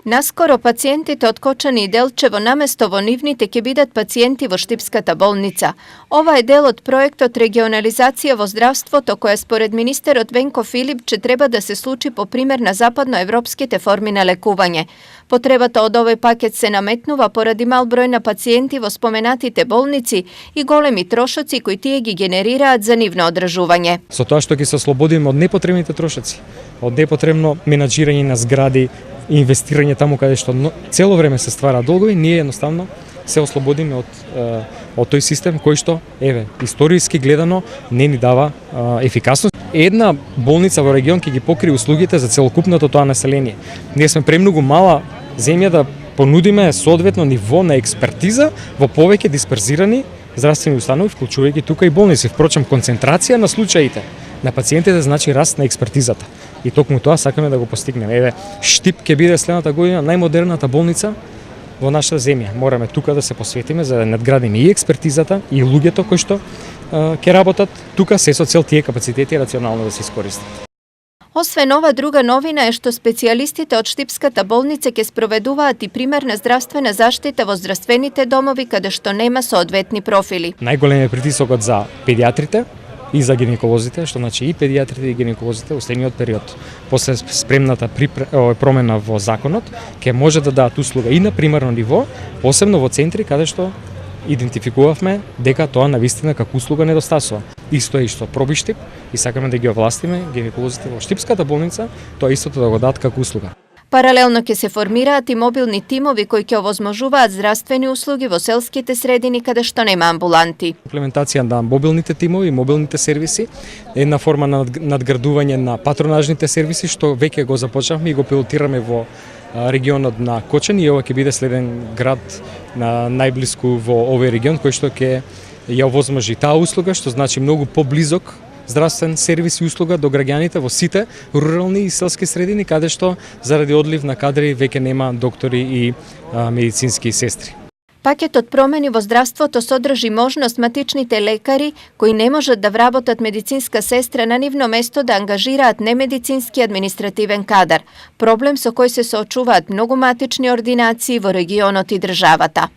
Наскоро пациентите од Кочани и Делчево наместо во нивните ќе бидат пациенти во Штипската болница. Ова е дел од проектот регионализација во здравството, која според министерот Венко Филипче треба да се случи по пример на западноевропските форми на лекување. Потребата од овој пакет се наметнува поради мал број на пациенти во споменатите болници и големи трошоци кои тие ги генерираат за нивно одржување. Со тоа што ќе се ослободиме од непотребните трошоци, од непотребно менаџирање на згради, инвестирање таму каде што цело време се ствара долгови, ние едноставно се ослободиме од тој систем кој што, историски гледано, не ни дава ефикасност. Една болница во регион ќе ги покри услугите за целокупното тоа население. Ние сме премногу мала земја да понудиме соодветно ниво на експертиза во повеќе дисперзирани здравствени установи, вклучувајќи тука и болници. Впрочем, концентрација на случаите на пациентите значи раст на експертизата. И токму тоа сакаме да го постигнеме. Штип ќе биде следната година најмодерната болница во нашата земја. Мораме тука да се посветиме за да надградиме и експертизата и луѓето кои што ќе работат тука, се со цел тие капацитети рационално да се искористат. Освен ова, друга новина е што специјалистите од Штипската болница ќе спроведуваат и примерна здравствена заштита во здравствените домови каде што нема соодветни профили. Најголем е притисокот за педиатрите и за гинеколозите, што значи и педиатрите и гинеколозите во следниот период, после спремната промена во законот, ќе може да дадат услуга и на примарно ниво, посебно во центри каде што идентификувавме дека тоа навистина како услуга недостасува. Исто е и што проби Штип и сакаме да ги овластиме гинеколозите во Штипската болница, тоа истото да го дадат како услуга. Паралелно ќе се формираат и мобилни тимови кои ќе овозможуваат здравствени услуги во селските средини каде што нема амбуланти. Имплементација на мобилните тимови и мобилните сервиси, една форма на надградување на патронажните сервиси што веќе го започнавме и го пилотираме во регионот на Кочани и ова ќе биде следен град на најблиску во овој регион кој што ќе ја овозможи таа услуга, што значи многу поблизок здравствен сервис и услуга до граѓаните во сите рурални и селски средини каде што заради одлив на кадри веќе нема доктори и медицински сестри. Пакетот промени во здравството содржи можност матичните лекари кои не можат да вработат медицинска сестра на нивно место да ангажираат немедицински административен кадар, проблем со кој се соочуваат многу матични ординации во регионот и државата.